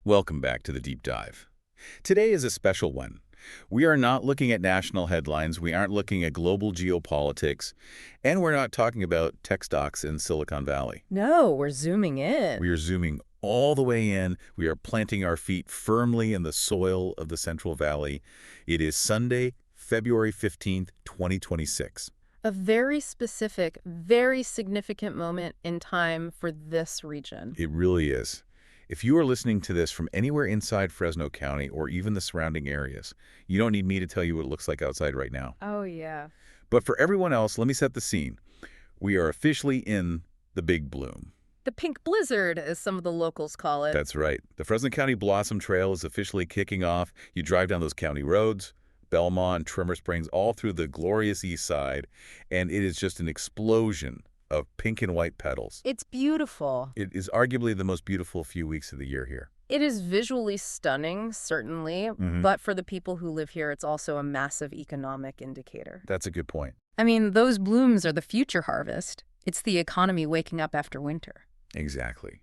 Welcome back to the Deep Dive. Today is a special one. We are not looking at national headlines, we aren't looking at global geopolitics, and we're not talking about tech stocks in Silicon Valley. No, we're zooming in. We are zooming all the way in. We are planting our feet firmly in the soil of the Central Valley. It is Sunday, February 15th, 2026. A very specific, very significant moment in time for this region. It really is. If you are listening to this from anywhere inside Fresno County or even the surrounding areas, you don't need me to tell you what it looks like outside right now. Oh, yeah. But for everyone else, let me set the scene. We are officially in the big bloom. The pink blizzard, as some of the locals call it. That's right. The Fresno County Blossom Trail is officially kicking off. You drive down those county roads, Belmont, Tremor Springs, all through the glorious east side, and it is just an explosion of pink and white petals. It's beautiful. It is arguably the most beautiful few weeks of the year here. It is visually stunning, certainly, but for the people who live here, it's also a massive economic indicator. That's a good point. I mean, those blooms are the future harvest. It's the economy waking up after winter. Exactly.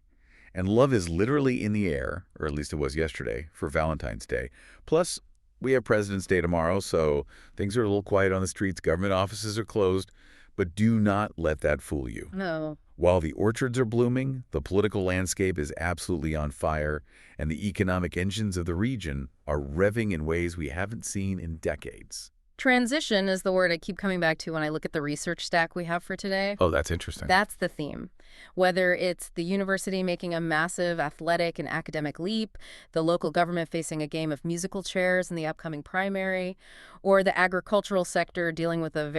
And love is literally in the air, or at least it was yesterday, for Valentine's Day. Plus, we have President's Day tomorrow, so things are a little quiet on the streets. Government offices are closed. But do not let that fool you. No. While the orchards are blooming, the political landscape is absolutely on fire, and the economic engines of the region are revving in ways we haven't seen in decades. Transition is the word I keep coming back to when I look at the research stack we have for today. Oh, that's interesting. That's the theme. Whether it's the university making a massive athletic and academic leap, the local government facing a game of musical chairs in the upcoming primary, or the agricultural sector dealing with a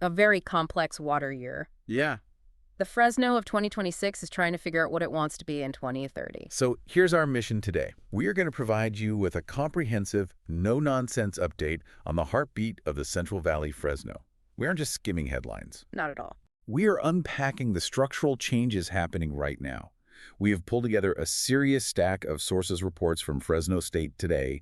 very complex water year. Yeah. The Fresno of 2026 is trying to figure out what it wants to be in 2030. So here's our mission today. We are going to provide you with a comprehensive, no-nonsense update on the heartbeat of the Central Valley Fresno. We aren't just skimming headlines. Not at all. We are unpacking the structural changes happening right now. We have pulled together a serious stack of sources reports from Fresno State Today,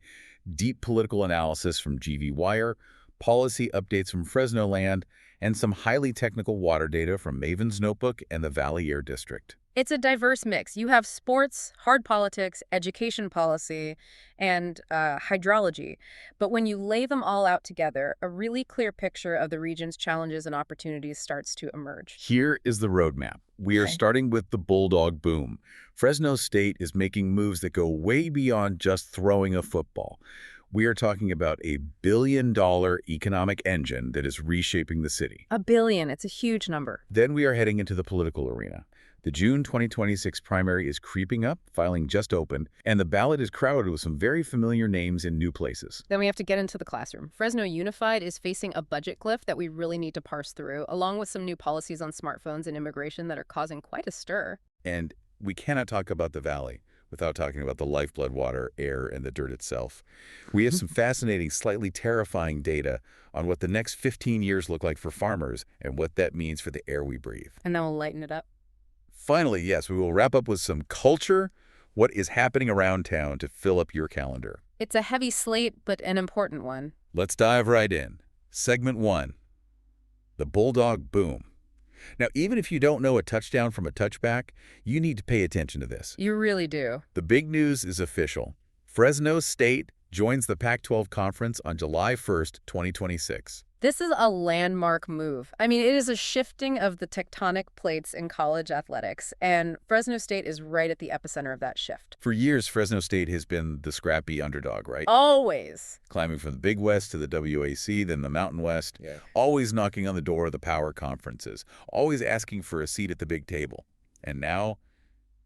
deep political analysis from GV Wire, policy updates from Fresno Land, and some highly technical water data from Maven's Notebook and the Valley Air District. It's a diverse mix. You have sports, hard politics, education policy, and hydrology. But when you lay them all out together, a really clear picture of the region's challenges and opportunities starts to emerge. Here is the roadmap. We are starting with the bulldog boom. Fresno State is making moves that go way beyond just throwing a football. We are talking about a billion-dollar economic engine that is reshaping the city. $1 billion. It's a huge number. Then we are heading into the political arena. The June 2026 primary is creeping up, filing just opened, and the ballot is crowded with some very familiar names in new places. Then we have to get into the classroom. Fresno Unified is facing a budget cliff that we really need to parse through, along with some new policies on smartphones and immigration that are causing quite a stir. And we cannot talk about the valley without talking about the lifeblood water, air, and the dirt itself. We have some fascinating, slightly terrifying data on what the next 15 years look like for farmers and what that means for the air we breathe. And then we'll lighten it up. Finally, yes, we will wrap up with some culture, what is happening around town to fill up your calendar. It's a heavy slate, but an important one. Let's dive right in. Segment 1, the bulldog boom. Now, even if you don't know a touchdown from a touchback, you need to pay attention to this. You really do. The big news is official. Fresno State joins the Pac-12 Conference on July 1st, 2026. This is a landmark move. I mean, it is a shifting of the tectonic plates in college athletics, and Fresno State is right at the epicenter of that shift. For years, Fresno State has been the scrappy underdog, right? Always. Climbing from the Big West to the WAC, then the Mountain West, always knocking on the door of the power conferences, always asking for a seat at the big table. And now,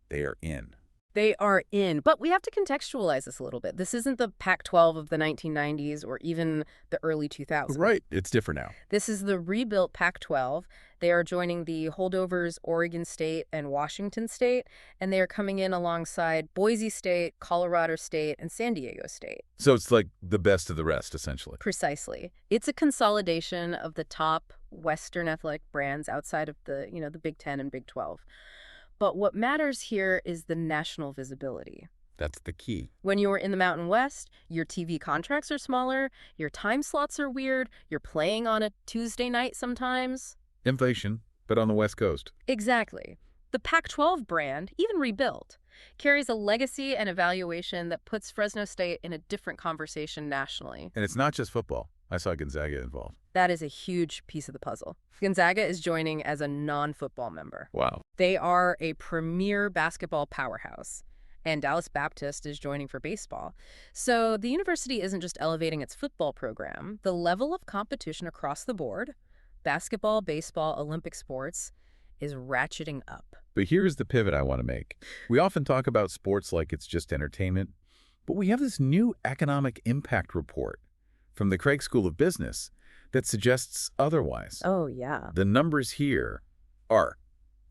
they are in. They are in. But we have to contextualize this a little bit. This isn't the Pac-12 of the 1990s or even the early 2000s. Right. It's different now. This is the rebuilt Pac-12. They are joining the holdovers Oregon State and Washington State, and they are coming in alongside Boise State, Colorado State, and San Diego State. So it's like the best of the rest, essentially. Precisely. It's a consolidation of the top Western athletic brands outside of the Big Ten and Big 12. But what matters here is the national visibility. That's the key. When you're in the Mountain West, your TV contracts are smaller, your time slots are weird, you're playing on a Tuesday night sometimes. Inflation, but on the West Coast. Exactly. The Pac-12 brand, even rebuilt, carries a legacy and evaluation that puts Fresno State in a different conversation nationally. And it's not just football. I saw Gonzaga involved. That is a huge piece of the puzzle. Gonzaga is joining as a non-football member. Wow. They are a premier basketball powerhouse, and Dallas Baptist is joining for baseball. So the university isn't just elevating its football program. The level of competition across the board, basketball, baseball, Olympic sports, is ratcheting up. But here's the pivot I want to make. We often talk about sports like it's just entertainment, but we have this new economic impact report from the Craig School of Business that suggests otherwise. Oh, yeah. The numbers here are,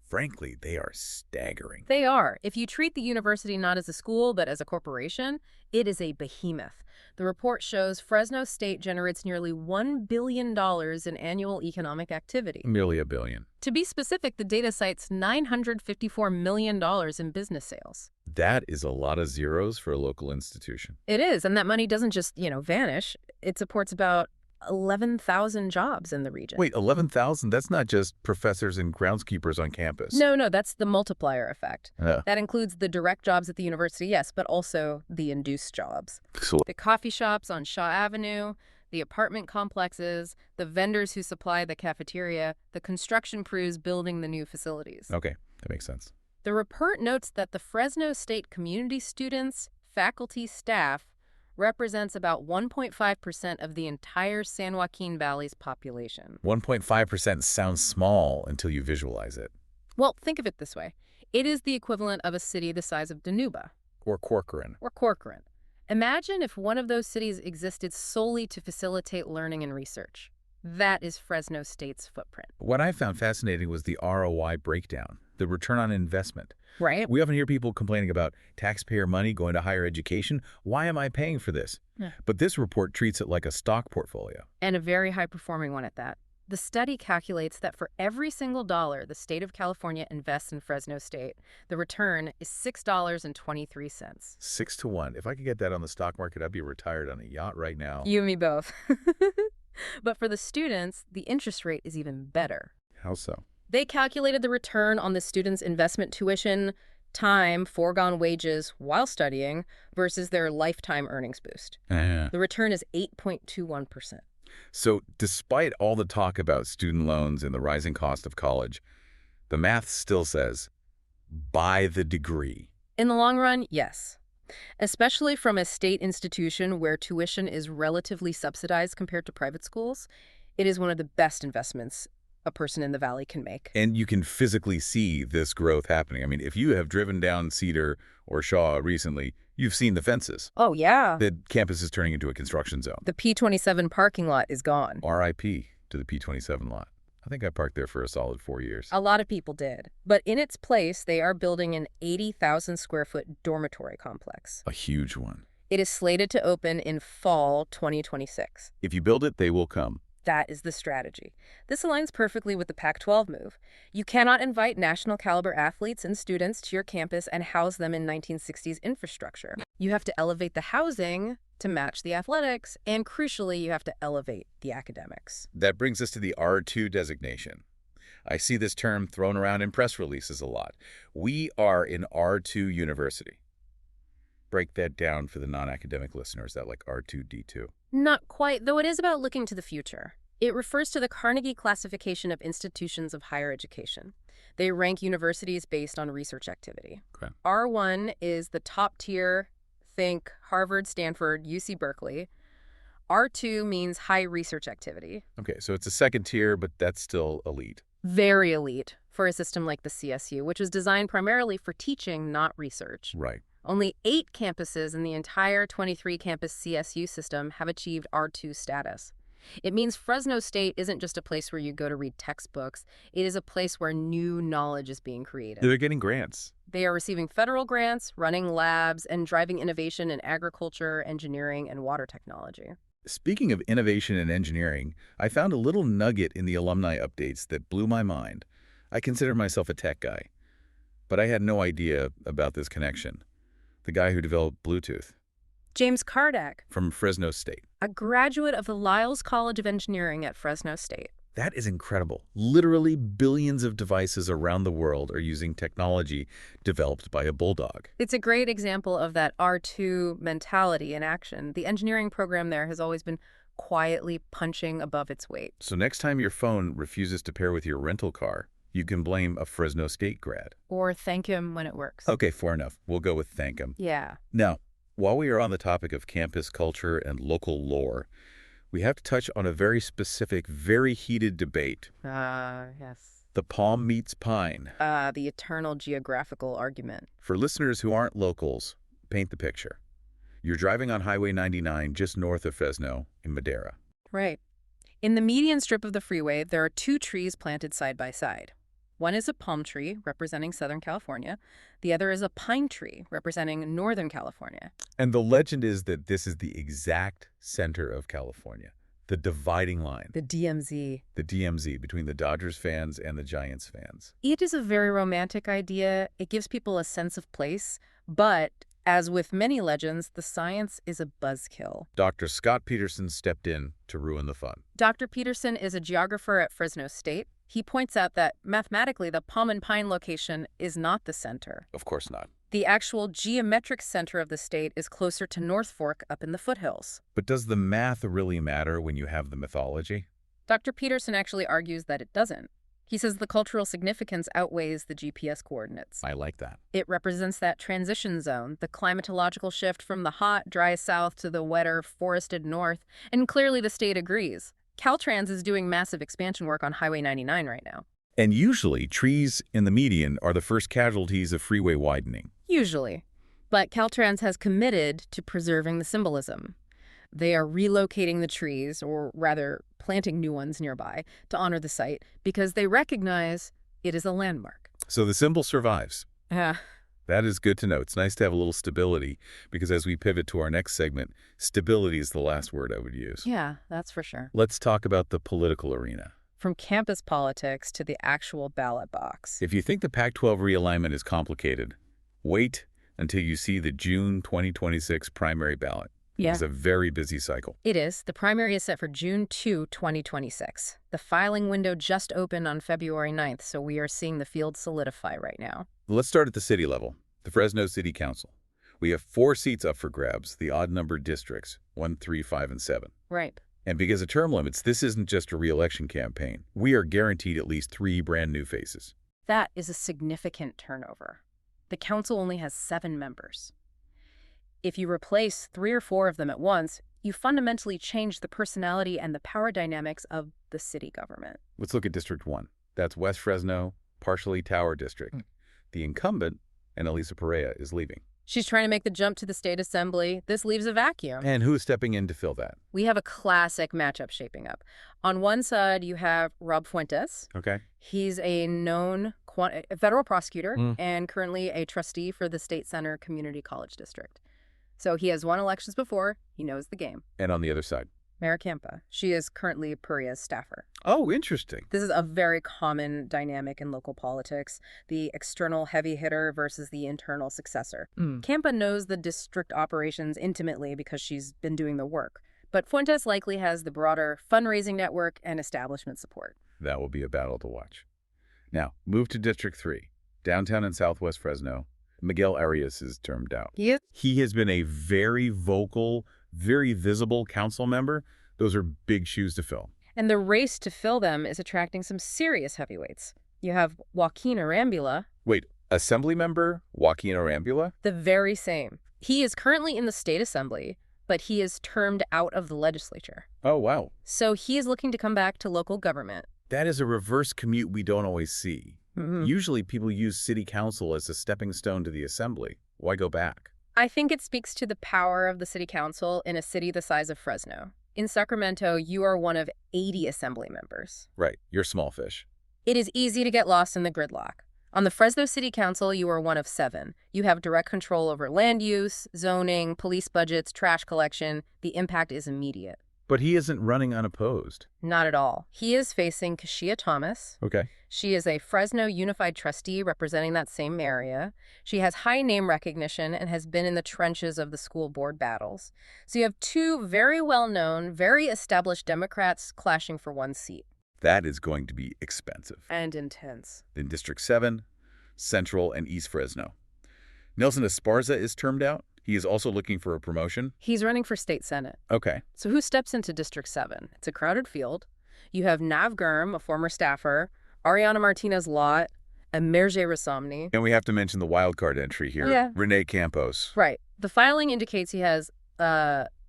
frankly, they are staggering. They are. If you treat the university not as a school, but as a corporation, it is a behemoth. The report shows Fresno State generates nearly $1 billion in annual economic activity. Merely $1 billion. To be specific, the data cites $954 million in business sales. That is a lot of zeros for a local institution. It is, and that money doesn't just, vanish. It supports about 11,000 jobs in the region. Wait, 11,000? That's not just professors and groundskeepers on campus. No, that's the multiplier effect. Yeah. That includes the direct jobs at the university, yes, but also the induced jobs. So, The coffee shops on Shaw Avenue, the apartment complexes, the vendors who supply the cafeteria, the construction crews building the new facilities. okay, that makes sense. The report notes that the Fresno State community students, faculty, staff represents about 1.5% of the entire San Joaquin Valley's population. 1.5% sounds small until you visualize it. Well, think of it this way. It is the equivalent of a city the size of Dinuba Or Corcoran. or Corcoran. Imagine if one of those cities existed solely to facilitate learning and research. That is Fresno State's footprint. What I found fascinating was the ROI breakdown, the return on investment. Right? We often hear people complaining about taxpayer money going to higher education. Why am I paying for this? Yeah. But this report treats it like a stock portfolio. And a very high-performing one at that. The study calculates that for every single dollar the state of California invests in Fresno State, the return is $6.23. 6 to 1. If I could get that on the stock market, I'd be retired on a yacht right now. You and me both. But for the students, the interest rate is even better. How so? They calculated the return on the students' investment tuition, time, foregone wages while studying versus their lifetime earnings boost. The return is 8.21%. So despite all the talk about student loans and the rising cost of college, the math still says, buy the degree. In the long run, yes. Especially from a state institution where tuition is relatively subsidized compared to private schools, it is one of the best investments a person in the Valley can make. And you can physically see this growth happening. I mean, if you have driven down Cedar or Shaw recently, you've seen the fences. Oh, yeah. The campus is turning into a construction zone. The P27 parking lot is gone. RIP to the P27 lot. I think I parked there for a solid 4 years. A lot of people did. But in its place, they are building an 80,000 square foot dormitory complex. A huge one. It is slated to open in fall 2026. If you build it, they will come. That is the strategy. This aligns perfectly with the Pac-12 move. You cannot invite national caliber athletes and students to your campus and house them in 1960s infrastructure. You have to elevate the housing to match the athletics, and crucially, you have to elevate the academics. That brings us to the R2 designation. I see this term thrown around in press releases a lot. We are an R2 university. Break that down for the non-academic listeners, that like R2-D2. Not quite, though it is about looking to the future. It refers to the Carnegie classification of institutions of higher education. They rank universities based on research activity. Okay. R1 is the top tier, think Harvard, Stanford, UC Berkeley. R2 means high research activity. Okay, so it's a second tier, but that's still elite. Very elite for a system like the CSU, which was designed primarily for teaching, not research. Right. Only 8 campuses in the entire 23-campus CSU system have achieved R2 status. It means Fresno State isn't just a place where you go to read textbooks. It is a place where new knowledge is being created. They're getting grants. They are receiving federal grants, running labs, and driving innovation in agriculture, engineering, and water technology. Speaking of innovation and engineering, I found a little nugget in the alumni updates that blew my mind. I consider myself a tech guy, but I had no idea about this connection. The guy who developed Bluetooth. James Cardack, From Fresno State. a graduate of the Lyles College of Engineering at Fresno State. That is incredible. Literally billions of devices around the world are using technology developed by a bulldog. It's a great example of that R2 mentality in action. The engineering program there has always been quietly punching above its weight. So next time your phone refuses to pair with your rental car, you can blame a Fresno State grad. Or thank him when it works. Okay, fair enough. We'll go with thank him. Yeah. Now, while we are on the topic of campus culture and local lore, we have to touch on a very specific, very heated debate. Yes. The palm meets pine. The eternal geographical argument. For listeners who aren't locals, paint the picture. You're driving on Highway 99 just north of Fresno in Madera. Right. In the median strip of the freeway, there are two trees planted side by side. One is a palm tree, representing Southern California. The other is a pine tree, representing Northern California. And the legend is that this is the exact center of California, the dividing line. The DMZ. The DMZ, between the Dodgers fans and the Giants fans. It is a very romantic idea. It gives people a sense of place, but as with many legends, the science is a buzzkill. Dr. Scott Peterson stepped in to ruin the fun. Dr. Peterson is a geographer at Fresno State. He points out that mathematically, the palm and pine location is not the center. Of course not. The actual geometric center of the state is closer to North Fork up in the foothills. But does the math really matter when you have the mythology? Dr. Peterson actually argues that it doesn't. He says the cultural significance outweighs the GPS coordinates. I like that. It represents that transition zone, the climatological shift from the hot, dry south to the wetter, forested north, and clearly the state agrees. Caltrans is doing massive expansion work on Highway 99 right now. And usually, trees in the median are the first casualties of freeway widening. Usually. But Caltrans has committed to preserving the symbolism. They are relocating the trees, or rather planting new ones nearby, to honor the site because they recognize it is a landmark. So the symbol survives. Yeah. That is good to know. It's nice to have a little stability because as we pivot to our next segment, stability is the last word I would use. Yeah, that's for sure. Let's talk about the political arena. From campus politics to the actual ballot box. If you think the Pac-12 realignment is complicated, wait until you see the June 2026 primary ballot. Yeah. It's a very busy cycle. It is. The primary is set for June 2, 2026. The filing window just opened on February 9th, so we are seeing the field solidify right now. Let's start at the city level, the Fresno City Council. We have 4 seats up for grabs, the odd-numbered districts, 1, 3, 5, and 7. Right. And because of term limits, this isn't just a re-election campaign. We are guaranteed at least 3 brand new faces. That is a significant turnover. The council only has 7 members. If you replace 3 or 4 of them at once, you fundamentally change the personality and the power dynamics of the city government. Let's look at District 1. That's West Fresno, partially Tower District. The incumbent, Annalisa Perea, is leaving. She's trying to make the jump to the state assembly. This leaves a vacuum. And who is stepping in to fill that? We have a classic matchup shaping up. On one side, you have Rob Fuentes. Okay. He's a known federal prosecutor and currently a trustee for the State Center Community College District. So he has won elections before. He knows the game. And on the other side? Mara Campa. She is currently Perea's staffer. Oh, interesting. This is a very common dynamic in local politics, the external heavy hitter versus the internal successor. Campa knows the district operations intimately because she's been doing the work, but Fuentes likely has the broader fundraising network and establishment support. That will be a battle to watch. Now, move to District 3, downtown and southwest Fresno. Miguel Arias is termed out. He has been a very vocal, very visible council member. Those are big shoes to fill. And the race to fill them is attracting some serious heavyweights. You have Joaquin Arambula. Wait, Assembly member Joaquin Arambula? The very same. He is currently in the state assembly, but he is termed out of the legislature. Oh, wow. So he is looking to come back to local government. That is a reverse commute we don't always see. Usually people use city council as a stepping stone to the assembly. Why go back? I think it speaks to the power of the city council in a city the size of Fresno. In Sacramento, you are one of 80 assembly members. Right, you're small fish. It is easy to get lost in the gridlock. On the Fresno City Council, you are one of 7. You have direct control over land use, zoning, police budgets, trash collection. The impact is immediate. But he isn't running unopposed. Not at all. He is facing Kashia Thomas. Okay. She is a Fresno Unified trustee representing that same area. She has high name recognition and has been in the trenches of the school board battles. So you have 2 very well-known, very established Democrats clashing for 1 seat. That is going to be expensive. And intense. In District 7, Central and East Fresno. Nelson Esparza is termed out. He is also looking for a promotion. He's running for state senate. Okay. So who steps into District 7? It's a crowded field. You have Nav Gurm, a former staffer, Ariana Martinez-Lott, and Merje Rasamny. And we have to mention the wild card entry here, Yeah. Renee Campos. Right. The filing indicates he has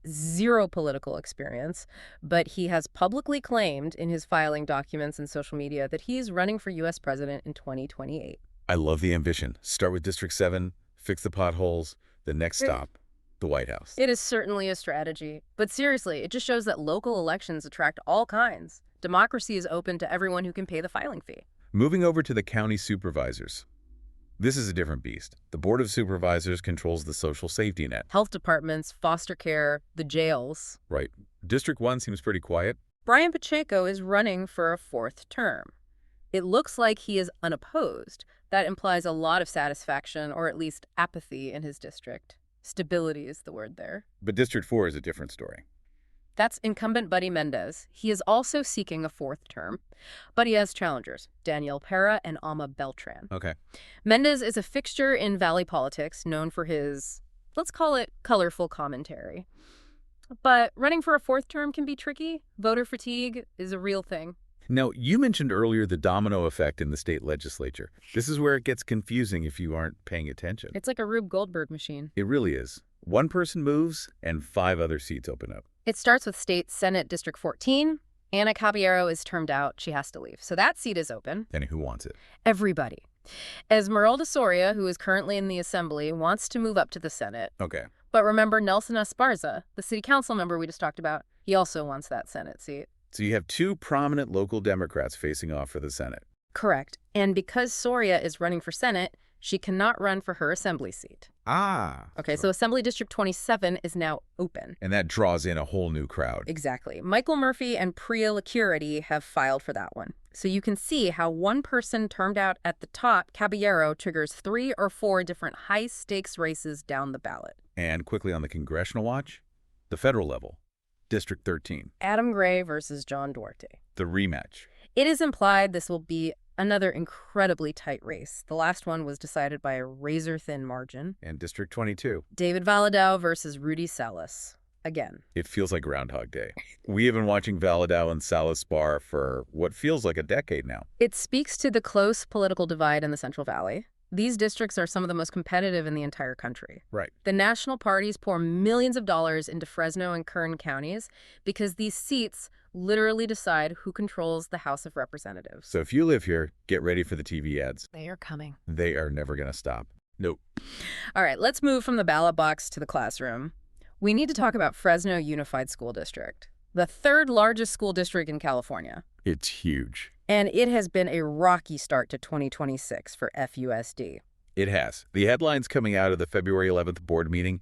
zero political experience, but he has publicly claimed in his filing documents and social media that he's running for U.S. president in 2028. I love the ambition. Start with District 7, fix the potholes, the next stop, the White House. It is certainly a strategy. But seriously, it just shows that local elections attract all kinds. Democracy is open to everyone who can pay the filing fee. Moving over to the county supervisors. This is a different beast. The Board of Supervisors controls the social safety net. Health departments, foster care, the jails. Right. District 1 seems pretty quiet. Brian Pacheco is running for a fourth term. It looks like he is unopposed. That implies a lot of satisfaction, or at least apathy, in his district. Stability is the word there. But District 4 is a different story. That's incumbent Buddy Mendez. He is also seeking a fourth term. Buddy has challengers, Danielle Pera and Alma Beltran. Okay. Mendez is a fixture in Valley politics, known for his, let's call it, colorful commentary. But running for a fourth term can be tricky. Voter fatigue is a real thing. Now, you mentioned earlier the domino effect in the state legislature. This is where it gets confusing if you aren't paying attention. It's like a Rube Goldberg machine. It really is. One person moves and 5 other seats open up. It starts with State Senate District 14. Ana Caballero is termed out. She has to leave. So that seat is open. And who wants it? Everybody. Esmeralda Soria, who is currently in the Assembly, wants to move up to the Senate. Okay. But remember Nelson Esparza, the city council member we just talked about, he also wants that Senate seat. So you have 2 prominent local Democrats facing off for the Senate. Correct. And because Soria is running for Senate, she cannot run for her Assembly seat. Ah. Okay, so Assembly District 27 is now open. And that draws in a whole new crowd. Exactly. Michael Murphy and Priya Licurity have filed for that one. So you can see how one person termed out at the top, Caballero, triggers 3 or 4 different high-stakes races down the ballot. And quickly on the congressional watch, the federal level, District 13. Adam Gray versus John Duarte. The rematch. It is implied this will be another incredibly tight race. The last one was decided by a razor-thin margin. And District 22. David Valadao versus Rudy Salas. Again. It feels like Groundhog Day. We have been watching Valadao and Salas spar for what feels like a decade now. It speaks to the close political divide in the Central Valley. These districts are some of the most competitive in the entire country. Right. The national parties pour millions of dollars into Fresno and Kern counties because these seats literally decide who controls the House of Representatives. So if you live here, get ready for the TV ads. They are coming. They are never going to stop. Nope. All right, let's move from the ballot box to the classroom. We need to talk about Fresno Unified School District, the 3rd largest school district in California. It's huge. And it has been a rocky start to 2026 for FUSD. It has. The headlines coming out of the February 11th board meeting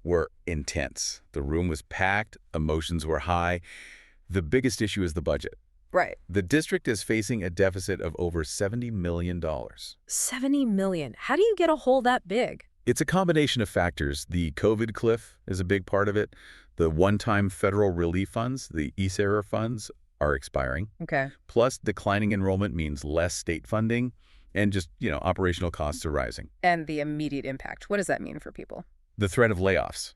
were intense. The room was packed. Emotions were high. The biggest issue is the budget. Right. The district is facing a deficit of over $70 million. $70 million. How do you get a hole that big? It's a combination of factors. The COVID cliff is a big part of it. The one-time federal relief funds, the ESERA funds, are expiring. Okay. Plus, declining enrollment means less state funding and just, operational costs are rising. And the immediate impact. What does that mean for people? The threat of layoffs.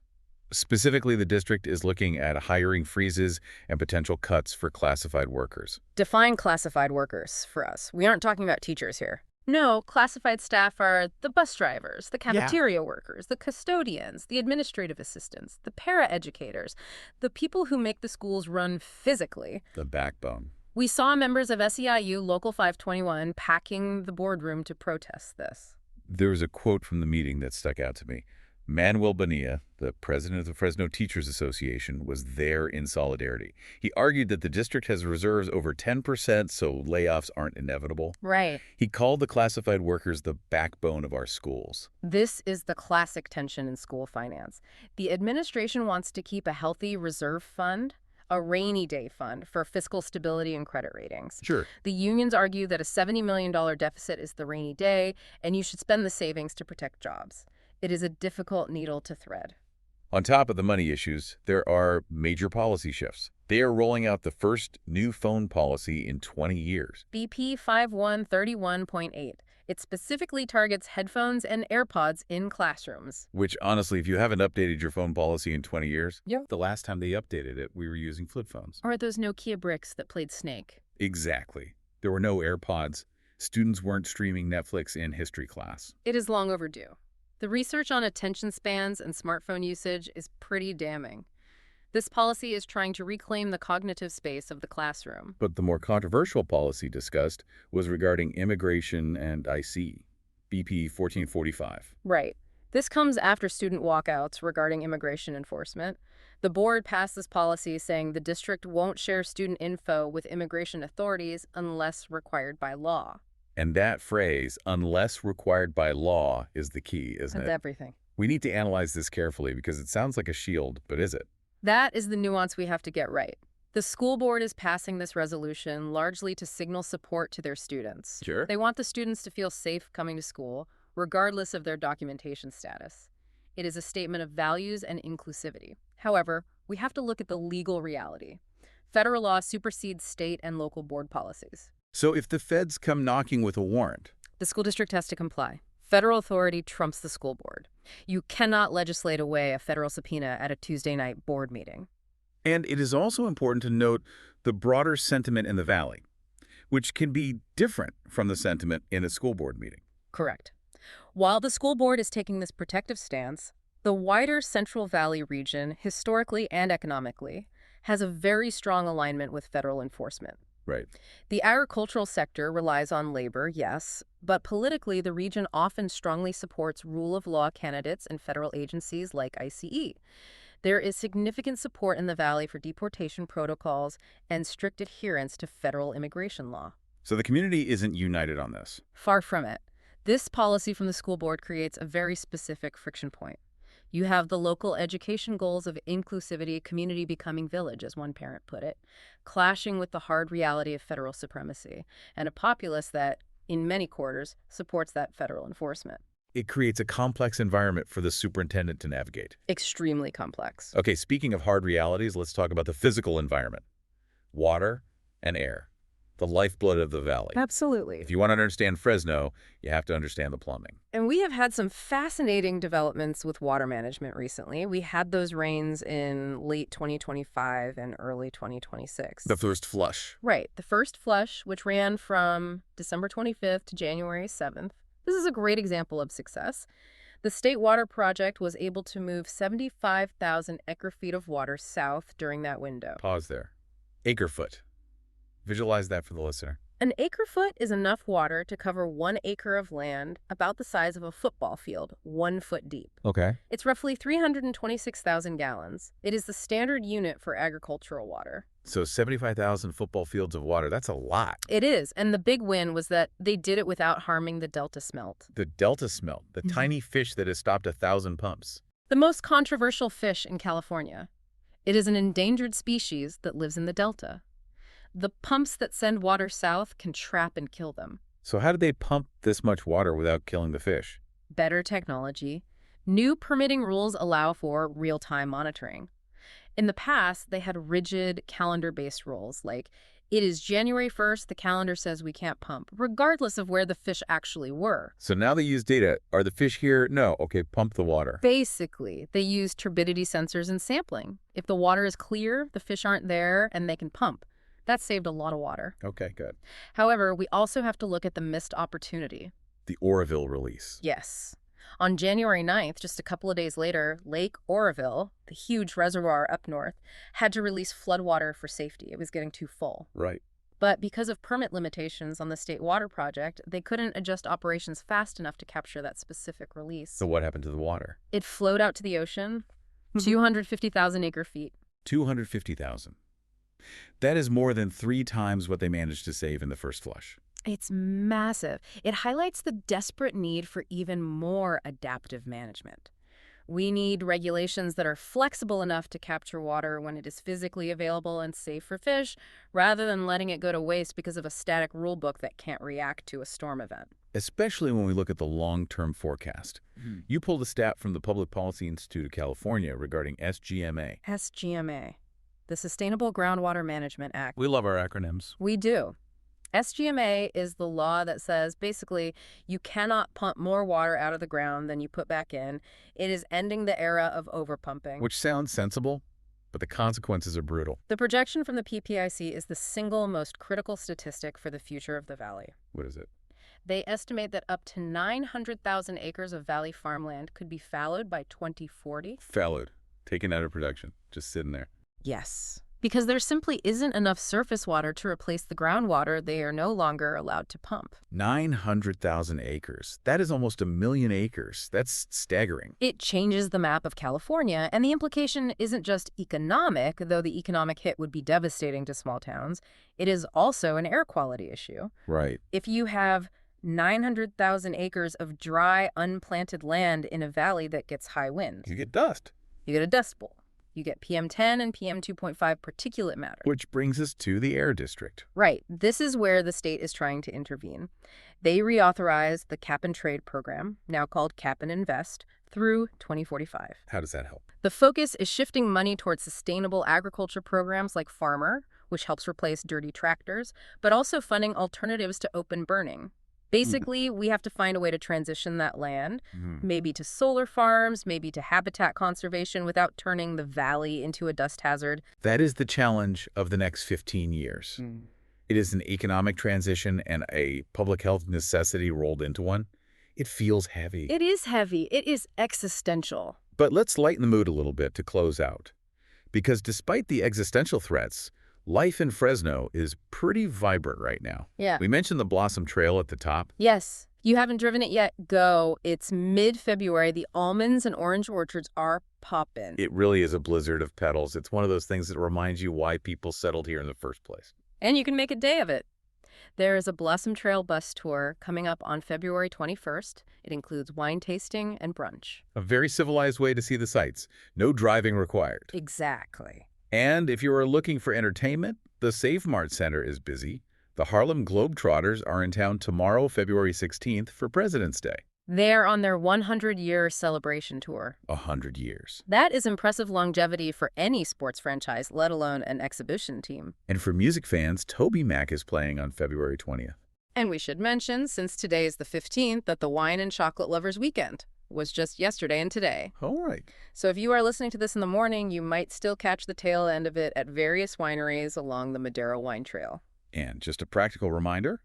Specifically, the district is looking at hiring freezes and potential cuts for classified workers. Define classified workers for us. We aren't talking about teachers here. No, classified staff are the bus drivers, the cafeteria workers, the custodians, the administrative assistants, the paraeducators, the people who make the schools run physically. The backbone. We saw members of SEIU Local 521 packing the boardroom to protest this. There was a quote from the meeting that stuck out to me. Manuel Bonilla, the president of the Fresno Teachers Association, was there in solidarity. He argued that the district has reserves over 10%, so layoffs aren't inevitable. Right. He called the classified workers the backbone of our schools. This is the classic tension in school finance. The administration wants to keep a healthy reserve fund, a rainy day fund for fiscal stability and credit ratings. Sure. The unions argue that a $70 million deficit is the rainy day, and you should spend the savings to protect jobs. It is a difficult needle to thread. On top of the money issues, there are major policy shifts. They are rolling out the first new phone policy in 20 years. BP 5131.8. It specifically targets headphones and AirPods in classrooms. Which, honestly, if you haven't updated your phone policy in 20 years, the last time they updated it, we were using flip phones. Or those Nokia bricks that played Snake. Exactly. There were no AirPods. Students weren't streaming Netflix in history class. It is long overdue. The research on attention spans and smartphone usage is pretty damning. This policy is trying to reclaim the cognitive space of the classroom. But the more controversial policy discussed was regarding immigration and IC, BP 1445. Right. This comes after student walkouts regarding immigration enforcement. The board passed this policy saying the district won't share student info with immigration authorities unless required by law. And that phrase, unless required by law, is the key, isn't it? That's everything. We need to analyze this carefully because it sounds like a shield, but is it? That is the nuance we have to get right. The school board is passing this resolution largely to signal support to their students. Sure. They want the students to feel safe coming to school, regardless of their documentation status. It is a statement of values and inclusivity. However, we have to look at the legal reality. Federal law supersedes state and local board policies. So if the feds come knocking with a warrant, The school district has to comply. Federal authority trumps the school board. You cannot legislate away a federal subpoena at a Tuesday night board meeting. and it is also important to note the broader sentiment in the Valley, which can be different from the sentiment in a school board meeting. Correct. While the school board is taking this protective stance, the wider Central Valley region, historically and economically, has a very strong alignment with federal enforcement. Right. The agricultural sector relies on labor, yes, but politically the region often strongly supports rule of law candidates and federal agencies like ICE. There is significant support in the Valley for deportation protocols and strict adherence to federal immigration law. So the community isn't united on this. Far from it. This policy from the school board creates a very specific friction point. You have the local education goals of inclusivity, community becoming village, as one parent put it, clashing with the hard reality of federal supremacy, and a populace that, in many quarters, supports that federal enforcement. It creates a complex environment for the superintendent to navigate. Extremely complex. Okay, speaking of hard realities, let's talk about the physical environment. Water and air, the lifeblood of the Valley. Absolutely. If you want to understand Fresno, you have to understand the plumbing. And we have had some fascinating developments with water management recently. We had those rains in late 2025 and early 2026. The first flush. Right. The first flush, which ran from December 25th to January 7th. This is a great example of success. The State Water Project was able to move 75,000 acre-feet of water south during that window. Pause there. Acre-foot. Visualize that for the listener. An acre-foot is enough water to cover 1 acre of land about the size of a football field, 1 foot deep. Okay. It's roughly 326,000 gallons. It is the standard unit for agricultural water. So 75,000 football fields of water, that's a lot. It is, and the big win was that they did it without harming the delta smelt. The delta smelt, the tiny fish that has stopped 1,000 pumps. The most controversial fish in California. It is an endangered species that lives in the delta. The pumps that send water south can trap and kill them. So how did they pump this much water without killing the fish? Better technology. New permitting rules allow for real-time monitoring. In the past, they had rigid calendar-based rules, like it is January 1st, the calendar says we can't pump, regardless of where the fish actually were. So now they use data. Are the fish here? No. Okay, pump the water. Basically, they use turbidity sensors and sampling. If the water is clear, the fish aren't there, and they can pump. That saved a lot of water. Okay, good. However, we also have to look at the missed opportunity. The Oroville release. Yes. On January 9th, just a couple of days later, Lake Oroville, the huge reservoir up north, had to release floodwater for safety. It was getting too full. Right. But because of permit limitations on the State Water Project, they couldn't adjust operations fast enough to capture that specific release. So what happened to the water? It flowed out to the ocean, 250,000 acre-feet. 250,000. That is more than 3 times what they managed to save in the first flush. It's massive. It highlights the desperate need for even more adaptive management. We need regulations that are flexible enough to capture water when it is physically available and safe for fish, rather than letting it go to waste because of a static rule book that can't react to a storm event. Especially when we look at the long-term forecast. You pulled a stat from the Public Policy Institute of California regarding SGMA. SGMA, the Sustainable Groundwater Management Act. We love our acronyms. We do. SGMA is the law that says basically you cannot pump more water out of the ground than you put back in. It is ending the era of overpumping. Which sounds sensible, but the consequences are brutal. The projection from the PPIC is the single most critical statistic for the future of the valley. What is it? They estimate that up to 900,000 acres of valley farmland could be fallowed by 2040. Fallowed. Taken out of production. Just sitting there. Yes. Because there simply isn't enough surface water to replace the groundwater they are no longer allowed to pump. 900,000 acres. That is almost 1 million acres. That's staggering. It changes the map of California, and the implication isn't just economic, though the economic hit would be devastating to small towns. It is also an air quality issue. Right. If you have 900,000 acres of dry, unplanted land in a valley that gets high winds, You get dust. you get a dust bowl. You get PM10 and PM2.5 particulate matter. Which brings us to the air district. Right. This is where the state is trying to intervene. They reauthorized the Cap and Trade program, now called Cap and Invest, through 2045. How does that help? The focus is shifting money towards sustainable agriculture programs like Farmer, which helps replace dirty tractors, but also funding alternatives to open burning. Basically, we have to find a way to transition that land, maybe to solar farms, maybe to habitat conservation without turning the valley into a dust hazard. That is the challenge of the next 15 years. It is an economic transition and a public health necessity rolled into one. It feels heavy. It is heavy. It is existential. But let's lighten the mood a little bit to close out. Because despite the existential threats, life in Fresno is pretty vibrant right now. Yeah. We mentioned the Blossom Trail at the top. Yes. You haven't driven it yet? Go. It's mid-February. The almonds and orange orchards are poppin'. It really is a blizzard of petals. It's one of those things that reminds you why people settled here in the first place. And you can make a day of it. There is a Blossom Trail bus tour coming up on February 21st. It includes wine tasting and brunch. A very civilized way to see the sights. No driving required. Exactly. And if you are looking for entertainment, the Save Mart Center is busy. The Harlem Globetrotters are in town tomorrow, February 16th, for President's Day. They're on their 100-year celebration tour. 100 years. That is impressive longevity for any sports franchise, let alone an exhibition team. And for music fans, Toby Mac is playing on February 20th. And we should mention, since today is the 15th, that the Wine and Chocolate Lovers Weekend was just yesterday and today. All right. So if you are listening to this in the morning, you might still catch the tail end of it at various wineries along the Madero Wine Trail. And just a practical reminder,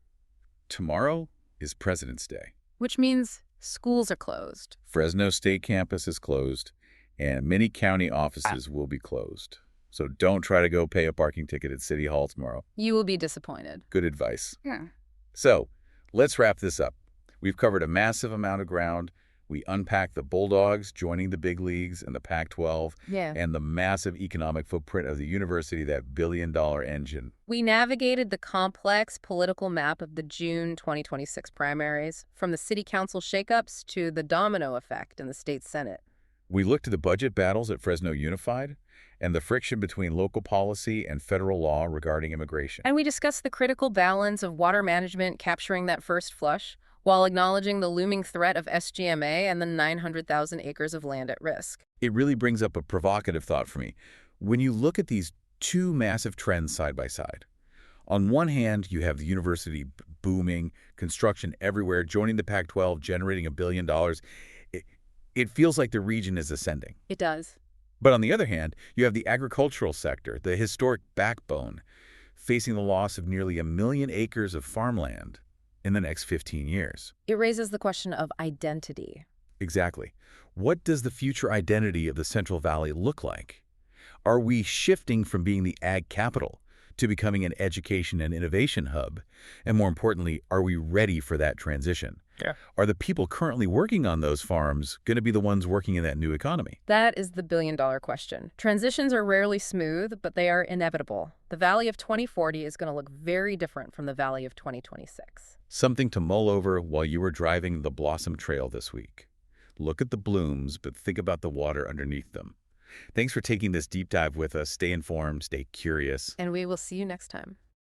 tomorrow is President's Day. Which means schools are closed. Fresno State Campus is closed, and many county offices will be closed. So don't try to go pay a parking ticket at City Hall tomorrow. You will be disappointed. Good advice. Yeah. So let's wrap this up. We've covered a massive amount of ground. We unpacked the Bulldogs joining the big leagues and the Pac-12 and the massive economic footprint of the university, that billion-dollar engine. We navigated the complex political map of the June 2026 primaries, from the city council shakeups to the domino effect in the state Senate. We looked at the budget battles at Fresno Unified and the friction between local policy and federal law regarding immigration. And we discussed the critical balance of water management capturing that first flush, while acknowledging the looming threat of SGMA and the 900,000 acres of land at risk. It really brings up a provocative thought for me. When you look at these two massive trends side by side, on one hand, you have the university booming, construction everywhere, joining the Pac-12, generating $1 billion. It feels like the region is ascending. It does. But on the other hand, you have the agricultural sector, the historic backbone, facing the loss of nearly 1 million acres of farmland in the next 15 years. It raises the question of identity. Exactly. What does the future identity of the Central Valley look like? Are we shifting from being the ag capital to becoming an education and innovation hub? And more importantly, are we ready for that transition? Yeah. Are the people currently working on those farms going to be the ones working in that new economy? That is the billion-dollar question. Transitions are rarely smooth, but they are inevitable. The Valley of 2040 is going to look very different from the Valley of 2026. Something to mull over while you were driving the Blossom Trail this week. Look at the blooms, but think about the water underneath them. Thanks for taking this deep dive with us. Stay informed, stay curious. And we will see you next time.